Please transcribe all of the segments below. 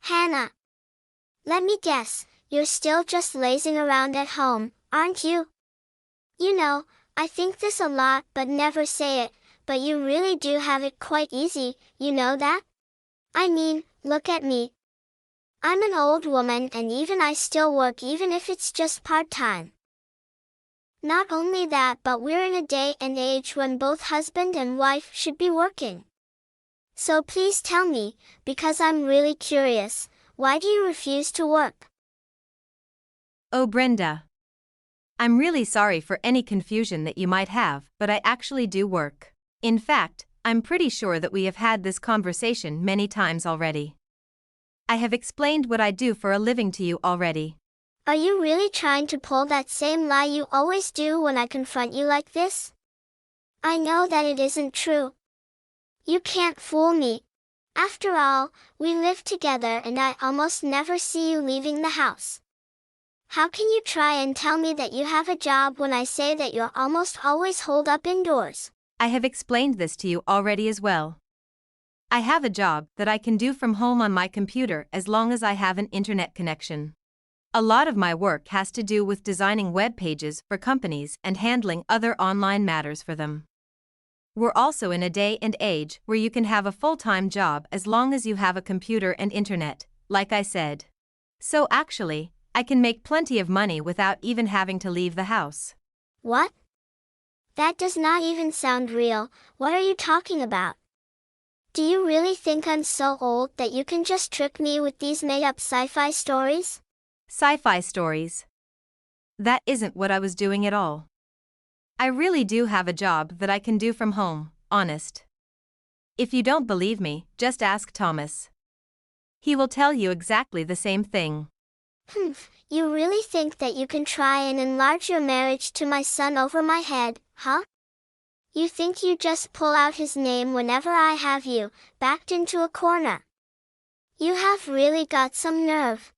Hannah, let me guess, you're still just lazing around at home, aren't you? You know, I think this a lot but never say it, but you really do have it quite easy, you know that? I mean, look at me. I'm an old woman and even I still work even if it's just part-time. Not only that, but we're in a day and age when both husband and wife should be working. So please tell me, because I'm really curious, why do you refuse to work? Oh, Brenda. I'm really sorry for any confusion that you might have, but I actually do work. In fact, I'm pretty sure that we have had this conversation many times already. I have explained what I do for a living to you already. Are you really trying to pull that same lie you always do when I confront you like this? I know that it isn't true. You can't fool me. After all, we live together and I almost never see you leaving the house. How can you try and tell me that you have a job when I say that you're almost always holed up indoors? I have explained this to you already as well. I have a job that I can do from home on my computer as long as I have an internet connection. A lot of my work has to do with designing web pages for companies and handling other online matters for them. We're also in a day and age where you can have a full-time job as long as you have a computer and internet, like I said. So actually, I can make plenty of money without even having to leave the house. What? That does not even sound real. What are you talking about? Do you really think I'm so old that you can just trick me with these made-up sci-fi stories? Sci-fi stories. That isn't what I was doing at all. I really do have a job that I can do from home, honest. If you don't believe me, just ask Thomas. He will tell you exactly the same thing. You really think that you can try and enlarge your marriage to my son over my head, huh? You think you just pull out his name whenever I have you backed into a corner. You have really got some nerve.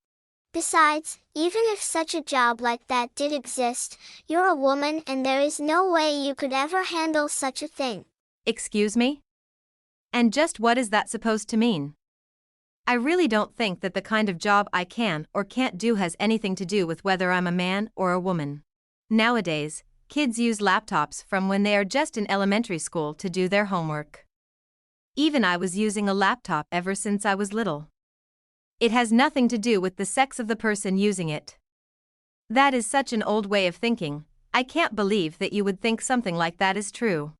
Besides, even if such a job like that did exist, you're a woman and there is no way you could ever handle such a thing. Excuse me? And just what is that supposed to mean? I really don't think that the kind of job I can or can't do has anything to do with whether I'm a man or a woman. Nowadays, kids use laptops from when they are just in elementary school to do their homework. Even I was using a laptop ever since I was little. It has nothing to do with the sex of the person using it. That is such an old way of thinking. I can't believe that you would think something like that is true.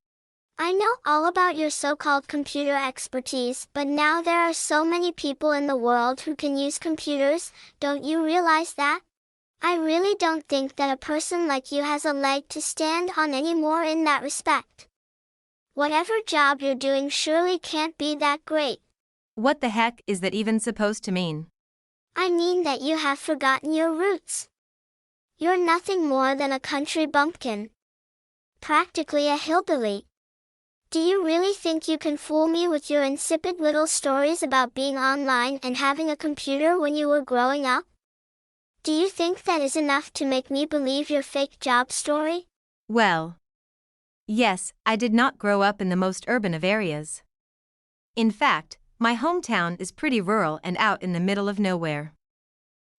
I know all about your so-called computer expertise, but now there are so many people in the world who can use computers, don't you realize that? I really don't think that a person like you has a leg to stand on anymore in that respect. Whatever job you're doing surely can't be that great. What the heck is that even supposed to mean? I mean that you have forgotten your roots. You're nothing more than a country bumpkin. Practically a hillbilly. Do you really think you can fool me with your insipid little stories about being online and having a computer when you were growing up? Do you think that is enough to make me believe your fake job story? Well, yes, I did not grow up in the most urban of areas. In fact, my hometown is pretty rural and out in the middle of nowhere.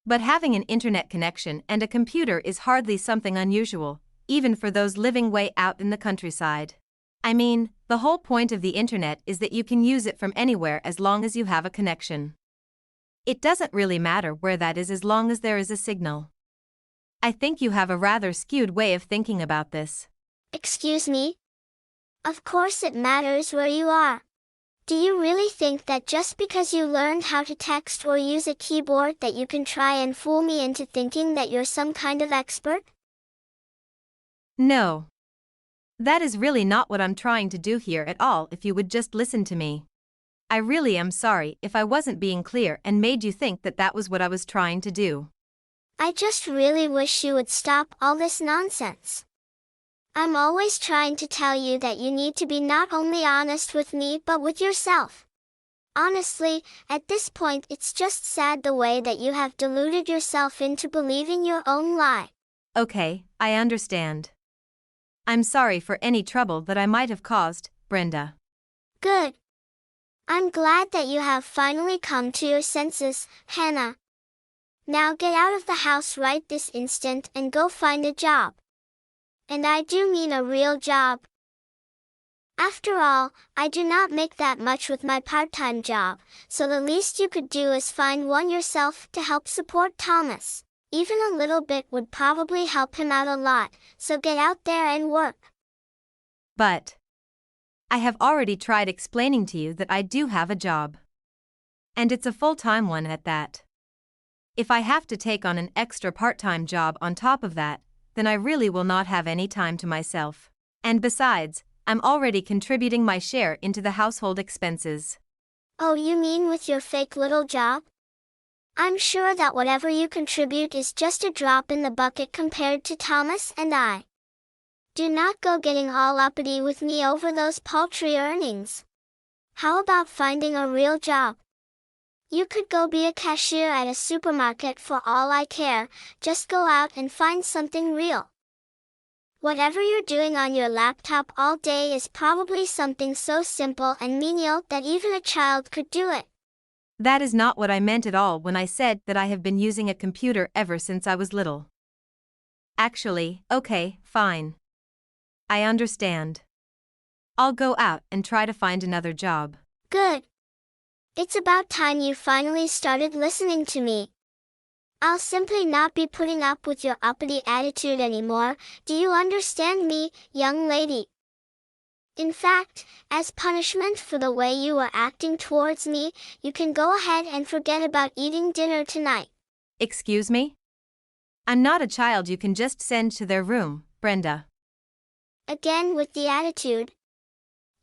But having an internet connection and a computer is hardly something unusual, even for those living way out in the countryside. I mean, the whole point of the internet is that you can use it from anywhere as long as you have a connection. It doesn't really matter where that is as long as there is a signal. I think you have a rather skewed way of thinking about this. Excuse me? Of course it matters where you are. Do you really think that just because you learned how to text or use a keyboard that you can try and fool me into thinking that you're some kind of expert? No. That is really not what I'm trying to do here at all if you would just listen to me. I really am sorry if I wasn't being clear and made you think that that was what I was trying to do. I just really wish you would stop all this nonsense. I'm always trying to tell you that you need to be not only honest with me but with yourself. Honestly, at this point it's just sad the way that you have deluded yourself into believing your own lie. Okay, I understand. I'm sorry for any trouble that I might have caused, Brenda. Good. I'm glad that you have finally come to your senses, Hannah. Now get out of the house right this instant and go find a job. And I do mean a real job. After all, I do not make that much with my part-time job, so the least you could do is find one yourself to help support Thomas. Even a little bit would probably help him out a lot, so get out there and work. But I have already tried explaining to you that I do have a job. And it's a full-time one at that. If I have to take on an extra part-time job on top of that, then I really will not have any time to myself. And besides, I'm already contributing my share into the household expenses. Oh, you mean with your fake little job? I'm sure that whatever you contribute is just a drop in the bucket compared to Thomas and I. Do not go getting all uppity with me over those paltry earnings. How about finding a real job? You could go be a cashier at a supermarket for all I care, just go out and find something real. Whatever you're doing on your laptop all day is probably something so simple and menial that even a child could do it. That is not what I meant at all when I said that I have been using a computer ever since I was little. Actually, okay, fine. I understand. I'll go out and try to find another job. Good. It's about time you finally started listening to me. I'll simply not be putting up with your uppity attitude anymore, do you understand me, young lady? In fact, as punishment for the way you were acting towards me, you can go ahead and forget about eating dinner tonight. Excuse me? I'm not a child you can just send to their room, Brenda. Again with the attitude.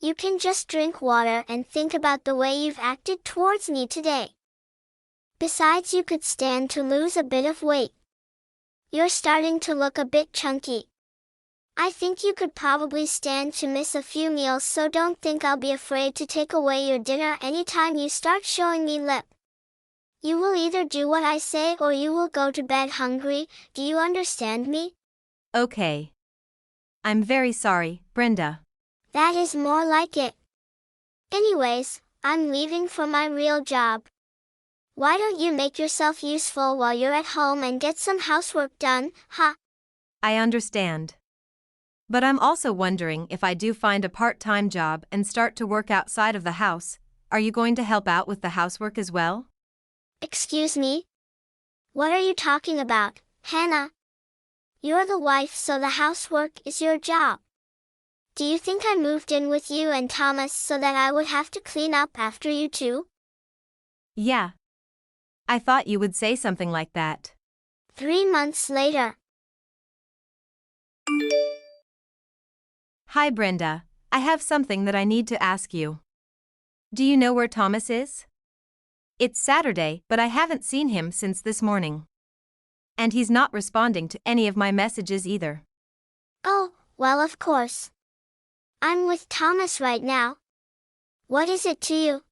You can just drink water and think about the way you've acted towards me today. Besides, you could stand to lose a bit of weight. You're starting to look a bit chunky. I think you could probably stand to miss a few meals, so don't think I'll be afraid to take away your dinner anytime you start showing me lip. You will either do what I say or you will go to bed hungry, do you understand me? Okay. I'm very sorry, Brenda. That is more like it. Anyways, I'm leaving for my real job. Why don't you make yourself useful while you're at home and get some housework done, huh? I understand. But I'm also wondering, if I do find a part-time job and start to work outside of the house, are you going to help out with the housework as well? Excuse me? What are you talking about, Hannah? You're the wife, so the housework is your job. Do you think I moved in with you and Thomas so that I would have to clean up after you too? Yeah. I thought you would say something like that. 3 months later. Hi, Brenda. I have something that I need to ask you. Do you know where Thomas is? It's Saturday, but I haven't seen him since this morning. And he's not responding to any of my messages either. Oh, well, of course. I'm with Thomas right now. What is it to you?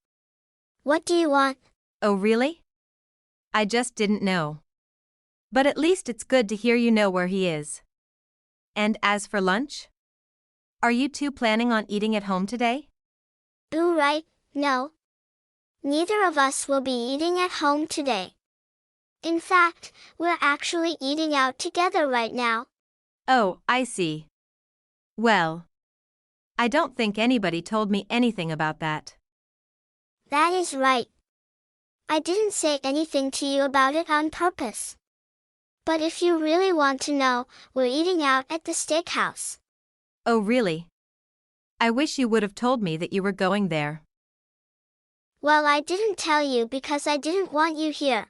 What do you want? Oh, really? I just didn't know. But at least it's good to hear you know where he is. And as for lunch? Are you two planning on eating at home today? Boo, right, no. Neither of us will be eating at home today. In fact, we're actually eating out together right now. Oh, I see. Well, I don't think anybody told me anything about that. That is right. I didn't say anything to you about it on purpose. But if you really want to know, we're eating out at the steakhouse. Oh, really? I wish you would have told me that you were going there. Well, I didn't tell you because I didn't want you here.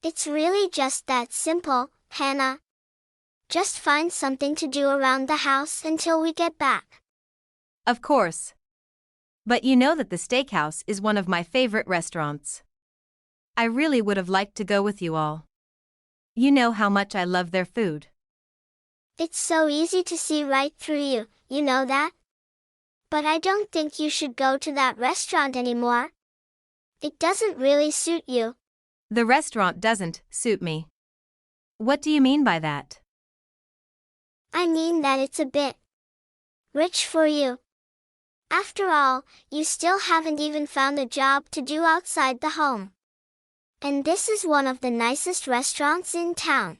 It's really just that simple, Hannah. Just find something to do around the house until we get back. Of course. But you know that the steakhouse is one of my favorite restaurants. I really would have liked to go with you all. You know how much I love their food. It's so easy to see right through you, you know that? But I don't think you should go to that restaurant anymore. It doesn't really suit you. The restaurant doesn't suit me. What do you mean by that? I mean that it's a bit rich for you. After all, you still haven't even found a job to do outside the home. And this is one of the nicest restaurants in town.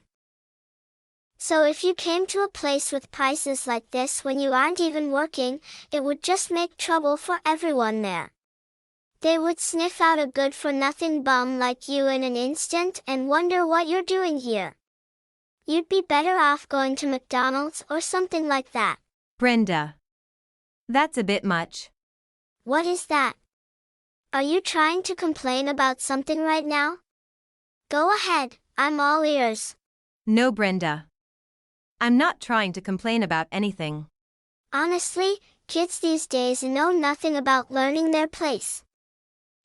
So if you came to a place with prices like this when you aren't even working, it would just make trouble for everyone there. They would sniff out a good-for-nothing bum like you in an instant and wonder what you're doing here. You'd be better off going to McDonald's or something like that. Brenda. That's a bit much. What is that? Are you trying to complain about something right now? Go ahead, I'm all ears. No, Brenda. I'm not trying to complain about anything. Honestly, kids these days know nothing about learning their place.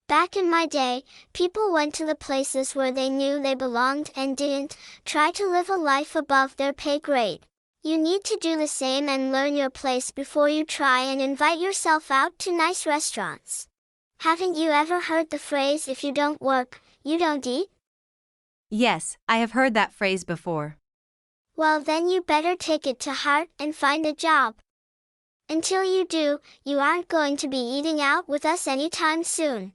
Back in my day, people went to the places where they knew they belonged and didn't try to live a life above their pay grade. You need to do the same and learn your place before you try and invite yourself out to nice restaurants. Haven't you ever heard the phrase, if you don't work, you don't eat? Yes, I have heard that phrase before. Well, then you better take it to heart and find a job. Until you do, you aren't going to be eating out with us anytime soon.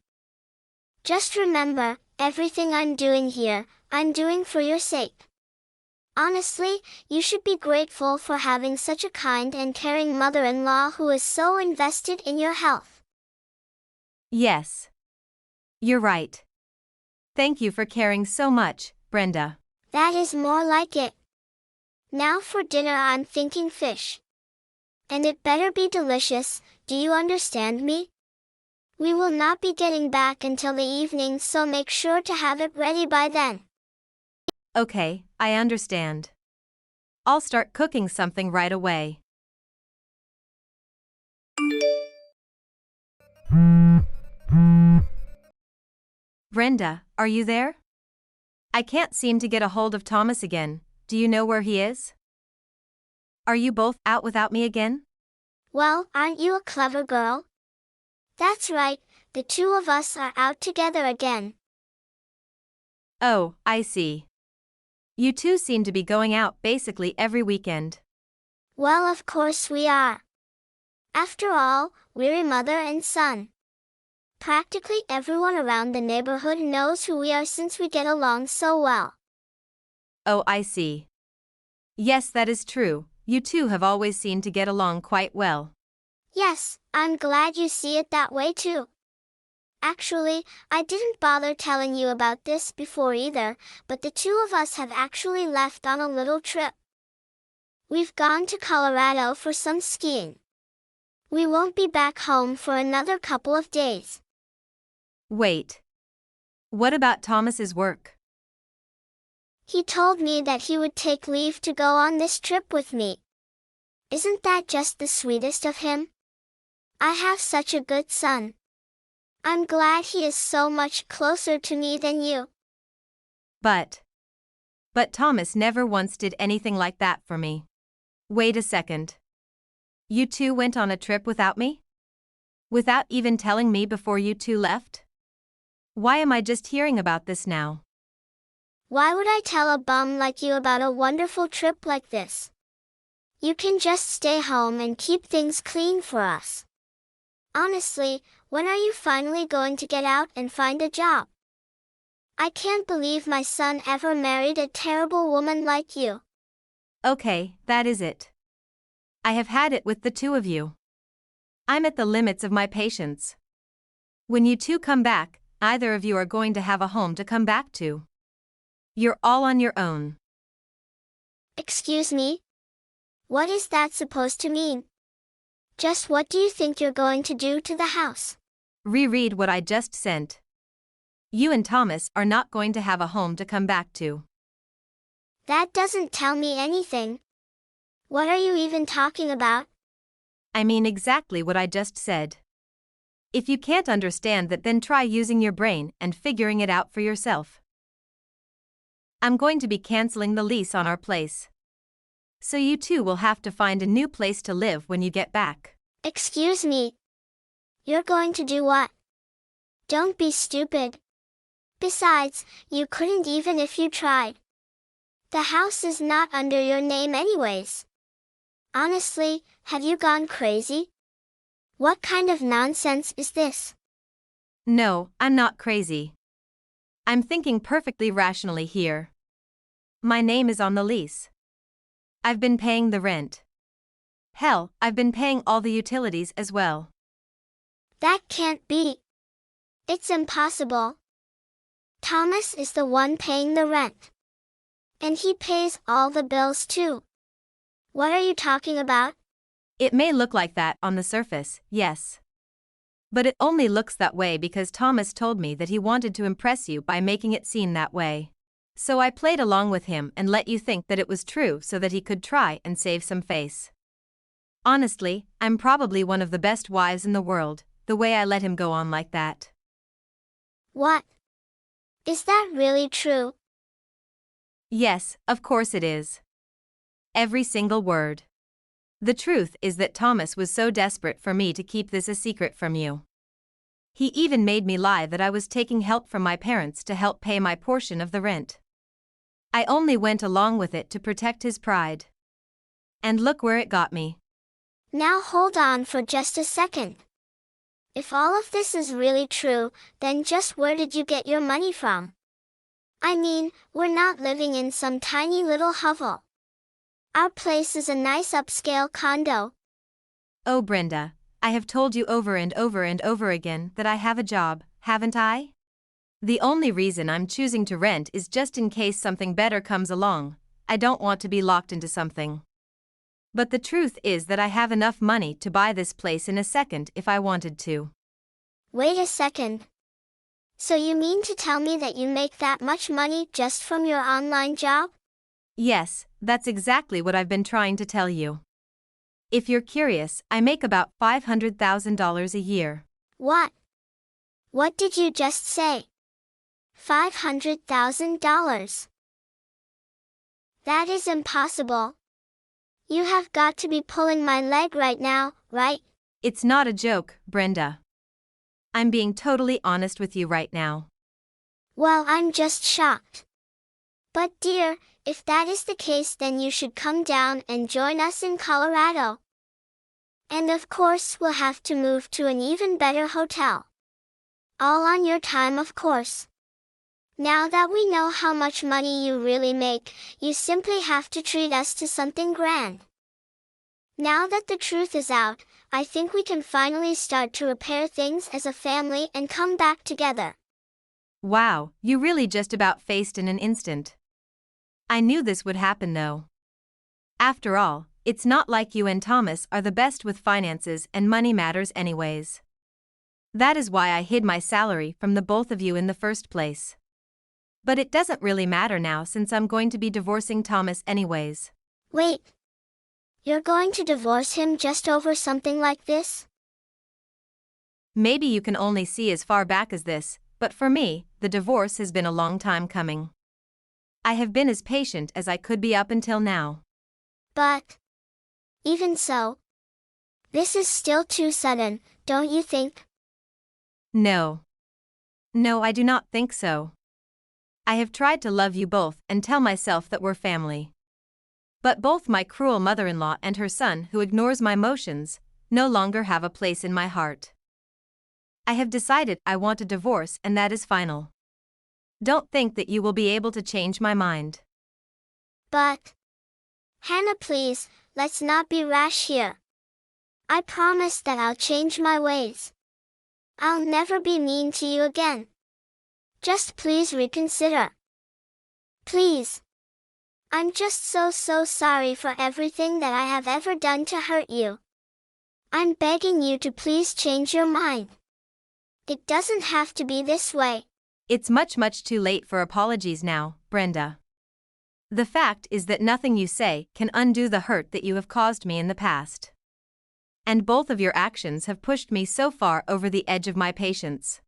Just remember, everything I'm doing here, I'm doing for your sake. Honestly, you should be grateful for having such a kind and caring mother-in-law who is so invested in your health. Yes. You're right. Thank you for caring so much, Brenda. That is more like it. Now for dinner I'm thinking fish. And it better be delicious, do you understand me? We will not be getting back until the evening, so make sure to have it ready by then. Okay, I understand. I'll start cooking something right away. Brenda, are you there? I can't seem to get a hold of Thomas again. Do you know where he is? Are you both out without me again? Well, aren't you a clever girl? That's right, the two of us are out together again. Oh, I see. You two seem to be going out basically every weekend. Well, of course we are. After all, we're a mother and son. Practically everyone around the neighborhood knows who we are since we get along so well. Oh, I see. Yes, that is true. You two have always seemed to get along quite well. Yes, I'm glad you see it that way too. Actually, I didn't bother telling you about this before either, but the two of us have actually left on a little trip. We've gone to Colorado for some skiing. We won't be back home for another couple of days. Wait. What about Thomas's work? He told me that he would take leave to go on this trip with me. Isn't that just the sweetest of him? I have such a good son. I'm glad he is so much closer to me than you. But Thomas never once did anything like that for me. Wait a second. You two went on a trip without me? Without even telling me before you two left? Why am I just hearing about this now? Why would I tell a bum like you about a wonderful trip like this? You can just stay home and keep things clean for us. Honestly, when are you finally going to get out and find a job? I can't believe my son ever married a terrible woman like you. Okay, that is it. I have had it with the two of you. I'm at the limits of my patience. When you two come back, either of you are going to have a home to come back to. You're all on your own. Excuse me? What is that supposed to mean? Just what do you think you're going to do to the house? Reread what I just sent. You and Thomas are not going to have a home to come back to. That doesn't tell me anything. What are you even talking about? I mean exactly what I just said. If you can't understand that, then try using your brain and figuring it out for yourself. I'm going to be canceling the lease on our place. So you two will have to find a new place to live when you get back. Excuse me. You're going to do what? Don't be stupid. Besides, you couldn't even if you tried. The house is not under your name anyways. Honestly, have you gone crazy? What kind of nonsense is this? No, I'm not crazy. I'm thinking perfectly rationally here. My name is on the lease. I've been paying the rent. Hell, I've been paying all the utilities as well. That can't be. It's impossible. Thomas is the one paying the rent. And he pays all the bills too. What are you talking about? It may look like that on the surface, yes. But it only looks that way because Thomas told me that he wanted to impress you by making it seem that way. So I played along with him and let you think that it was true so that he could try and save some face. Honestly, I'm probably one of the best wives in the world, the way I let him go on like that. What? Is that really true? Yes, of course it is. Every single word. The truth is that Thomas was so desperate for me to keep this a secret from you. He even made me lie that I was taking help from my parents to help pay my portion of the rent. I only went along with it to protect his pride. And look where it got me. Now hold on for just a second. If all of this is really true, then just where did you get your money from? I mean, we're not living in some tiny little hovel. Our place is a nice upscale condo. Oh, Brenda, I have told you over and over and over again that I have a job, haven't I? The only reason I'm choosing to rent is just in case something better comes along. I don't want to be locked into something. But the truth is that I have enough money to buy this place in a second if I wanted to. Wait a second. So you mean to tell me that you make that much money just from your online job? Yes, that's exactly what I've been trying to tell you. If you're curious, I make about $500,000 a year. What? What did you just say? $500,000. That is impossible. You have got to be pulling my leg right now, right? It's not a joke, Brenda. I'm being totally honest with you right now. Well, I'm just shocked. But dear, if that is the case, then you should come down and join us in Colorado. And of course, we'll have to move to an even better hotel. All on your time, of course. Now that we know how much money you really make, you simply have to treat us to something grand. Now that the truth is out, I think we can finally start to repair things as a family and come back together. Wow, you really just about faced in an instant. I knew this would happen though. After all, it's not like you and Thomas are the best with finances and money matters anyways. That is why I hid my salary from the both of you in the first place. But it doesn't really matter now since I'm going to be divorcing Thomas anyways. Wait. You're going to divorce him just over something like this? Maybe you can only see as far back as this, but for me, the divorce has been a long time coming. I have been as patient as I could be up until now. But even so, this is still too sudden, don't you think? No. No, I do not think so. I have tried to love you both and tell myself that we're family. But both my cruel mother-in-law and her son, who ignores my emotions, no longer have a place in my heart. I have decided I want a divorce and that is final. Don't think that you will be able to change my mind. But Hannah, please, let's not be rash here. I promise that I'll change my ways. I'll never be mean to you again. Just please reconsider. Please. I'm just so sorry for everything that I have ever done to hurt you. I'm begging you to please change your mind. It doesn't have to be this way. It's much too late for apologies now, Brenda. The fact is that nothing you say can undo the hurt that you have caused me in the past. And both of your actions have pushed me so far over the edge of my patience.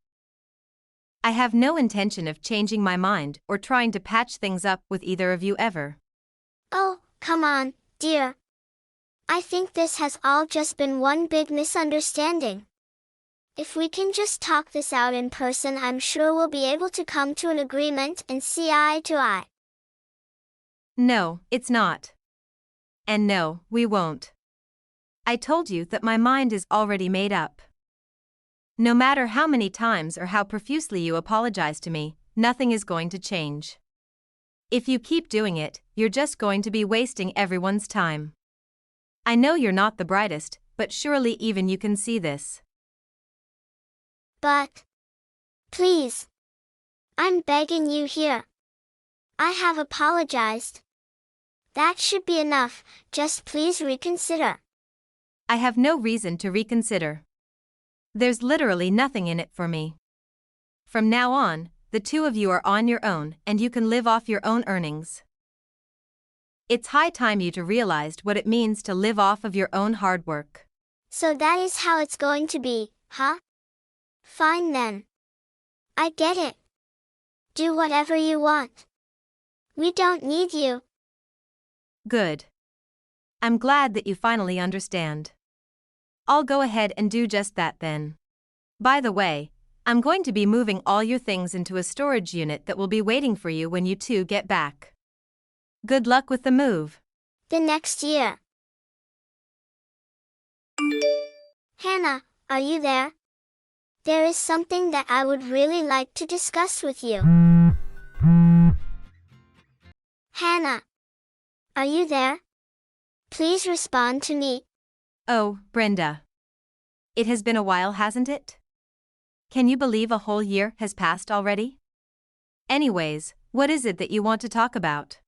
I have no intention of changing my mind or trying to patch things up with either of you ever. Oh, come on, dear. I think this has all just been one big misunderstanding. If we can just talk this out in person, I'm sure we'll be able to come to an agreement and see eye to eye. No, it's not. And no, we won't. I told you that my mind is already made up. No matter how many times or how profusely you apologize to me, nothing is going to change. If you keep doing it, you're just going to be wasting everyone's time. I know you're not the brightest, but surely even you can see this. But, please, I'm begging you here. I have apologized. That should be enough, just please reconsider. I have no reason to reconsider. There's literally nothing in it for me. From now on, the two of you are on your own and you can live off your own earnings. It's high time you to realized what it means to live off of your own hard work. So that is how it's going to be, huh? Fine then. I get it. Do whatever you want. We don't need you. Good. I'm glad that you finally understand. I'll go ahead and do just that then. By the way, I'm going to be moving all your things into a storage unit that will be waiting for you when you two get back. Good luck with the move. The next year. Hannah, are you there? There is something that I would really like to discuss with you. Hannah, are you there? Please respond to me. Oh, Brenda. It has been a while, hasn't it? Can you believe a whole year has passed already? Anyways, what is it that you want to talk about?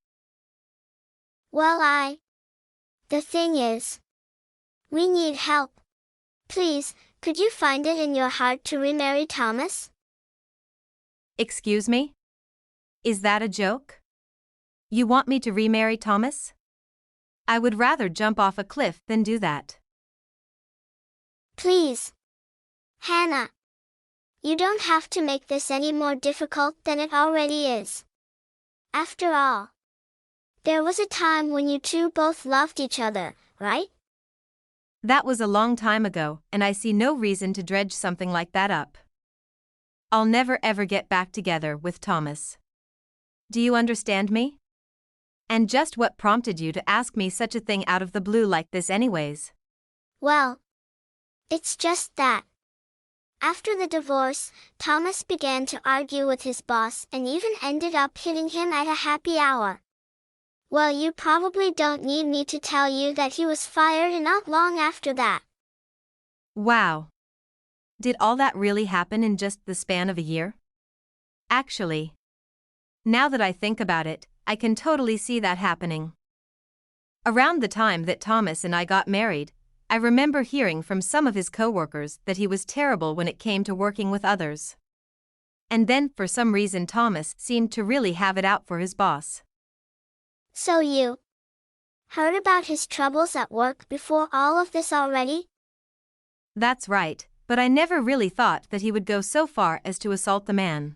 Well, The thing is, we need help. Please, could you find it in your heart to remarry Thomas? Excuse me? Is that a joke? You want me to remarry Thomas? I would rather jump off a cliff than do that. Please. Hannah. You don't have to make this any more difficult than it already is. After all, there was a time when you two both loved each other, right? That was a long time ago, and I see no reason to dredge something like that up. I'll never ever get back together with Thomas. Do you understand me? And just what prompted you to ask me such a thing out of the blue like this anyways? Well, it's just that. After the divorce, Thomas began to argue with his boss and even ended up hitting him at a happy hour. Well, you probably don't need me to tell you that he was fired not long after that. Wow. Did all that really happen in just the span of a year? Actually, now that I think about it, I can totally see that happening. Around the time that Thomas and I got married, I remember hearing from some of his coworkers that he was terrible when it came to working with others. And then, for some reason, Thomas seemed to really have it out for his boss. So you heard about his troubles at work before all of this already? That's right, but I never really thought that he would go so far as to assault the man.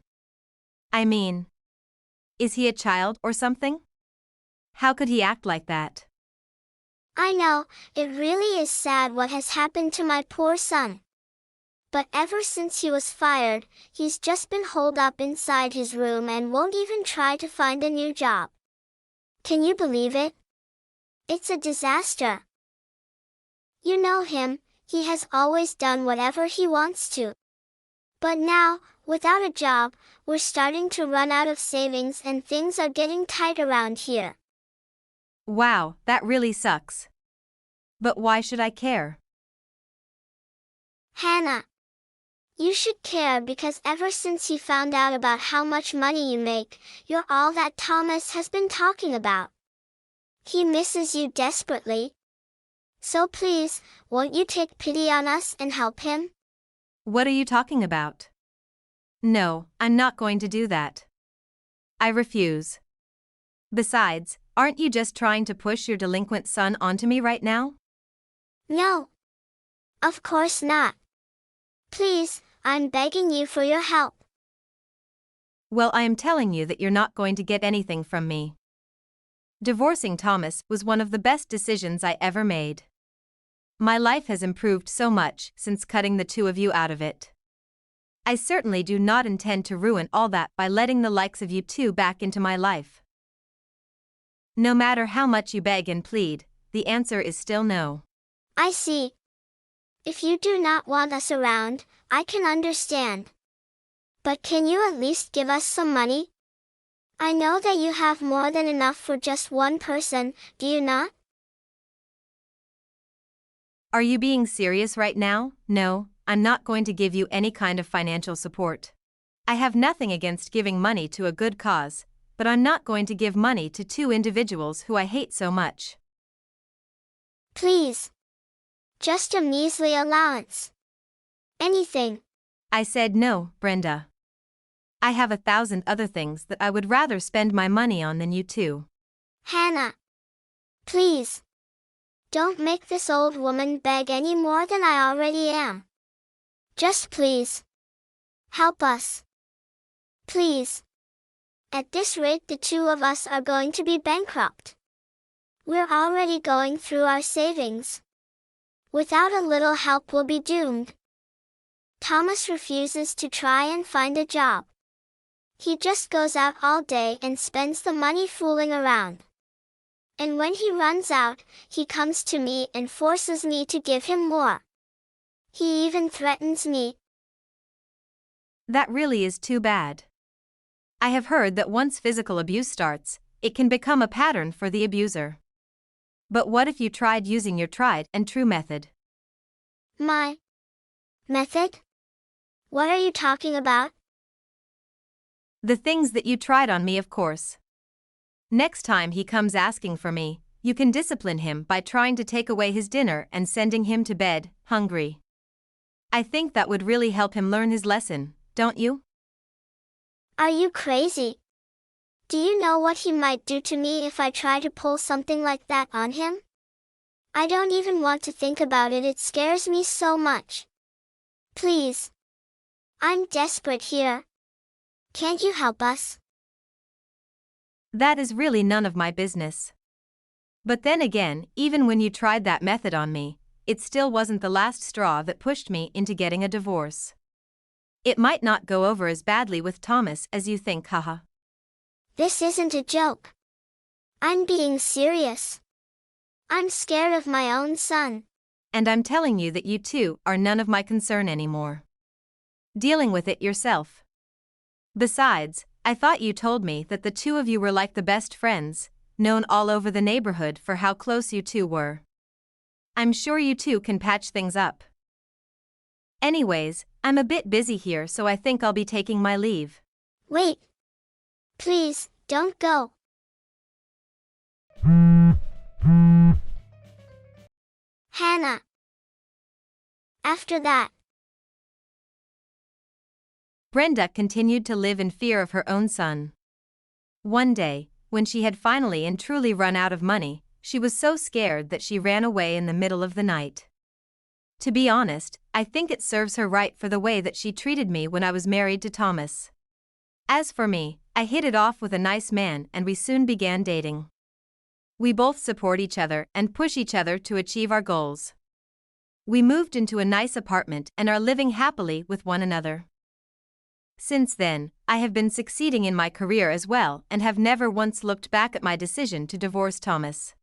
I mean, is he a child or something? How could he act like that? I know, it really is sad what has happened to my poor son. But ever since he was fired, he's just been holed up inside his room and won't even try to find a new job. Can you believe it? It's a disaster. You know him, he has always done whatever he wants to. But now, without a job, we're starting to run out of savings and things are getting tight around here. Wow, that really sucks. But why should I care? Hannah, you should care because ever since he found out about how much money you make, you're all that Thomas has been talking about. He misses you desperately. So please, won't you take pity on us and help him? What are you talking about? No, I'm not going to do that. I refuse. Besides, aren't you just trying to push your delinquent son onto me right now? No. Of course not. Please, I'm begging you for your help. Well, I am telling you that you're not going to get anything from me. Divorcing Thomas was one of the best decisions I ever made. My life has improved so much since cutting the two of you out of it. I certainly do not intend to ruin all that by letting the likes of you two back into my life. No matter how much you beg and plead, the answer is still no. I see. If you do not want us around, I can understand. But can you at least give us some money? I know that you have more than enough for just one person, do you not? Are you being serious right now? No, I'm not going to give you any kind of financial support. I have nothing against giving money to a good cause, but I'm not going to give money to two individuals who I hate so much. Please. Just a measly allowance. Anything. I said no, Brenda. I have 1,000 other things that I would rather spend my money on than you two. Hannah. Please. Don't make this old woman beg any more than I already am. Just please. Help us. Please. At this rate, the two of us are going to be bankrupt. We're already going through our savings. Without a little help, we'll be doomed. Thomas refuses to try and find a job. He just goes out all day and spends the money fooling around. And when he runs out, he comes to me and forces me to give him more. He even threatens me. That really is too bad. I have heard that once physical abuse starts, it can become a pattern for the abuser. But what if you tried using your tried and true method? My method? What are you talking about? The things that you tried on me, of course. Next time he comes asking for me, you can discipline him by trying to take away his dinner and sending him to bed, hungry. I think that would really help him learn his lesson, don't you? Are you crazy? Do you know what he might do to me if I try to pull something like that on him? I don't even want to think about it, it scares me so much. Please. I'm desperate here. Can't you help us? That is really none of my business. But then again, even when you tried that method on me, it still wasn't the last straw that pushed me into getting a divorce. It might not go over as badly with Thomas as you think, haha. This isn't a joke. I'm being serious. I'm scared of my own son. And I'm telling you that you two are none of my concern anymore. Dealing with it yourself. Besides, I thought you told me that the two of you were like the best friends, known all over the neighborhood for how close you two were. I'm sure you two can patch things up. Anyways, I'm a bit busy here, so I think I'll be taking my leave. Wait. Please, don't go. Hannah. After that, Brenda continued to live in fear of her own son. One day, when she had finally and truly run out of money, she was so scared that she ran away in the middle of the night. To be honest, I think it serves her right for the way that she treated me when I was married to Thomas. As for me, I hit it off with a nice man and we soon began dating. We both support each other and push each other to achieve our goals. We moved into a nice apartment and are living happily with one another. Since then, I have been succeeding in my career as well and have never once looked back at my decision to divorce Thomas.